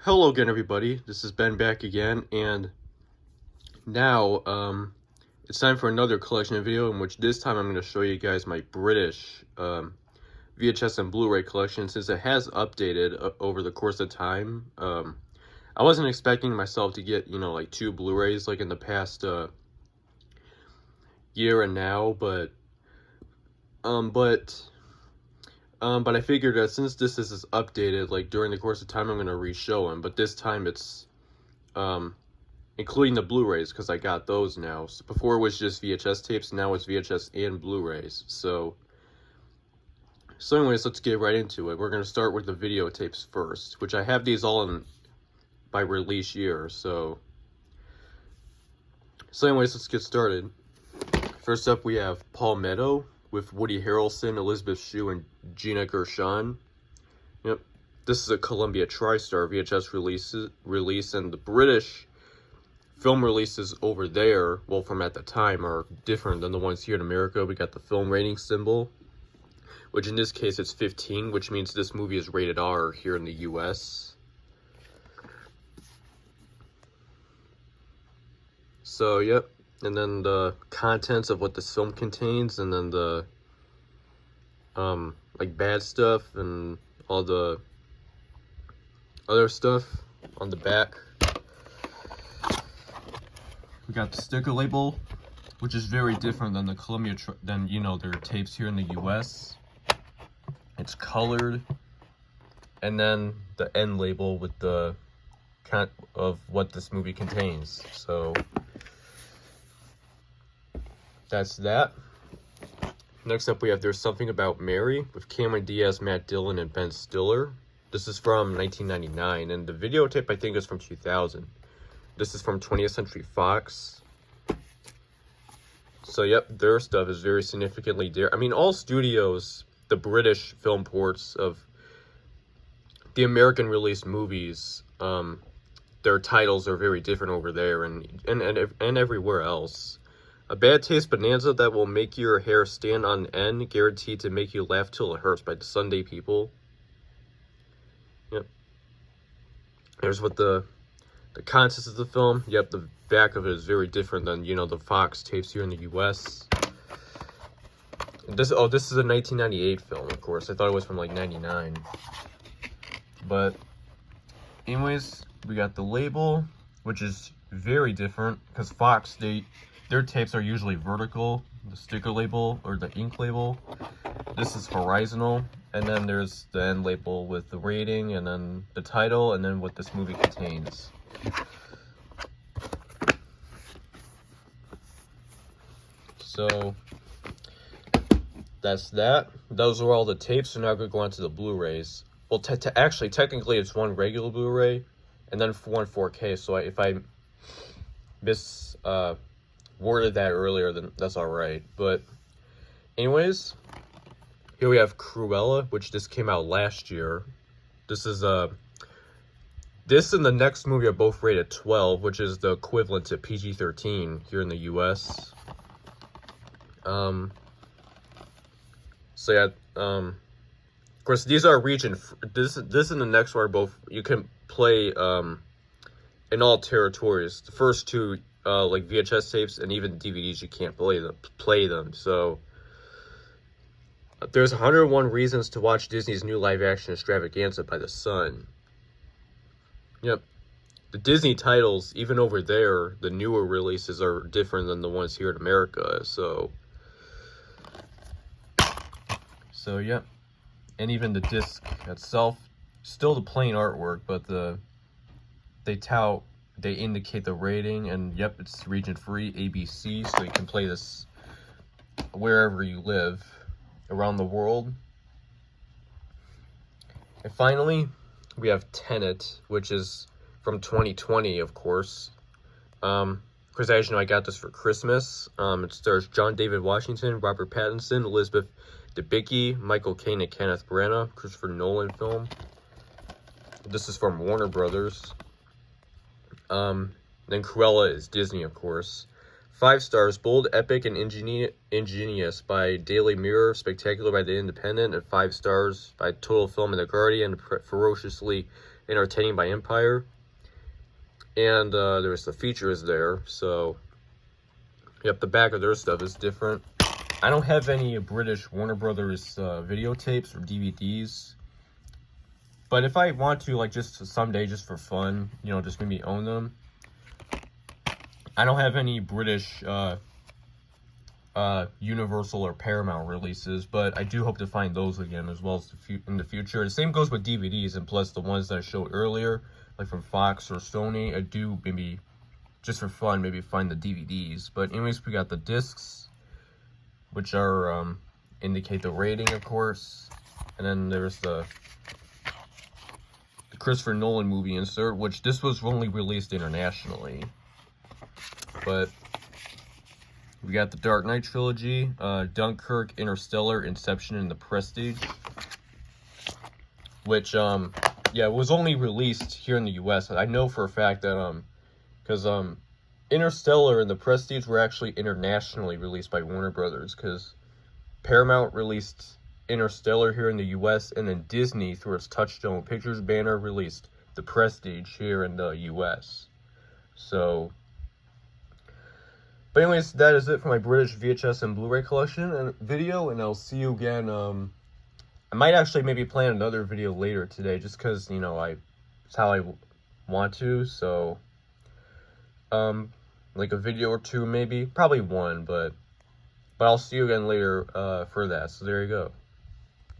Hello again, everybody. This is Ben back again, and now it's time for another collection video in which this time I'm going to show you guys my British VHS and Blu-ray collection, since it has updated over the course of time. I wasn't expecting myself to get, like 2 Blu-rays like in the past year and now, but I figured that since this is updated, like during the course of time, I'm gonna re-show them. But this time it's including the Blu-rays, because I got those now. So before it was just VHS tapes, now it's VHS and Blu-rays. So anyways, let's get right into it. We're gonna start with the videotapes first, which I have these all in by release year. So anyways, let's get started. First up, we have Palmetto with Woody Harrelson, Elizabeth Shue, and Gina Gershon. Yep, this is a Columbia TriStar VHS release, and the British film releases over there, well, from at the time, are different than the ones here in America. We got the film rating symbol, which in this case it's 15, which means this movie is rated R here in the US. So, yep. And then the contents of what this film contains, and then the like bad stuff and all the other stuff on the back. We got the sticker label, which is very different than the Columbia than their tapes here in the US. It's colored, and then the end label with the kind of what this movie contains. So that's that. Next up, we have There's Something About Mary with Cameron Diaz, Matt Dillon, and Ben Stiller. This is from 1999, and the videotape I think is from 2000. This is from 20th Century Fox. So yep, their stuff is very significantly different. I mean, all studios, the British film ports of the American released movies, their titles are very different over there and everywhere else. A Bad Taste Bonanza that will make your hair stand on end, guaranteed to make you laugh till it hurts, by the Sunday People. Yep. Here's what the contents of the film. Yep, the back of it is very different than, the Fox tapes here in the US. This is a 1998 film, of course. I thought it was from like 99. But anyways, we got the label, which is very different, because Fox, their tapes are usually vertical, the sticker label or the ink label. This is horizontal, and then there's the end label with the rating, and then the title, and then what this movie contains. So that's that. Those are all the tapes, so now we're going to go on to the Blu-rays. Well, actually, technically it's one regular Blu-ray, and then one 4K, so if I worded that earlier, then that's alright. But anyways, here we have Cruella, which just came out last year. This is this and the next movie are both rated 12, which is the equivalent to PG-13 here in the US. So yeah, of course these are region. This and the next one are both, you can play in all territories. The first two, like VHS tapes and even DVDs, you can't play them. So there's 101 reasons to watch Disney's new live-action extravaganza by the Sun. Yep, the Disney titles, even over there, the newer releases are different than the ones here in America. So yep, and even the disc itself, still the plain artwork, but they indicate the rating, and yep, it's region free, ABC, so you can play this wherever you live around the world. And finally, we have Tenet, which is from 2020, of course. Because as you know, I got this for Christmas. It stars John David Washington, Robert Pattinson, Elizabeth Debicki, Michael Caine, and Kenneth Branagh. Christopher Nolan film. This is from Warner Brothers. Then Cruella is Disney, of course. 5 stars, bold, epic, and ingenious by Daily Mirror, spectacular by The Independent, and 5 stars by Total Film and The Guardian, ferociously entertaining by Empire. And there's the features there, so yep, the back of their stuff is different. I don't have any British Warner Brothers videotapes or DVDs, but if I want to, like, just someday, just for fun, you know, just maybe own them. I don't have any British Universal or Paramount releases, but I do hope to find those again, as well as in the future. The same goes with DVDs, and plus the ones that I showed earlier, like from Fox or Sony. I do maybe, just for fun, maybe find the DVDs. But anyways, we got the discs, which are indicate the rating, of course. And then there's the Christopher Nolan movie insert, which this was only released internationally. But we got the Dark Knight trilogy, Dunkirk, Interstellar, Inception, and The Prestige, which yeah, was only released here in the US. I know for a fact that because Interstellar and The Prestige were actually internationally released by Warner Brothers, because Paramount released Interstellar here in the US, and then Disney, through its Touchstone Pictures banner, released The Prestige here in the US. So, but anyways, that is it for my British VHS and Blu-ray collection and video, and I'll see you again. I might actually maybe plan another video later today, just because, you know, it's how I want to, so, like a video or two maybe, probably one, but I'll see you again later, for that, so there you go.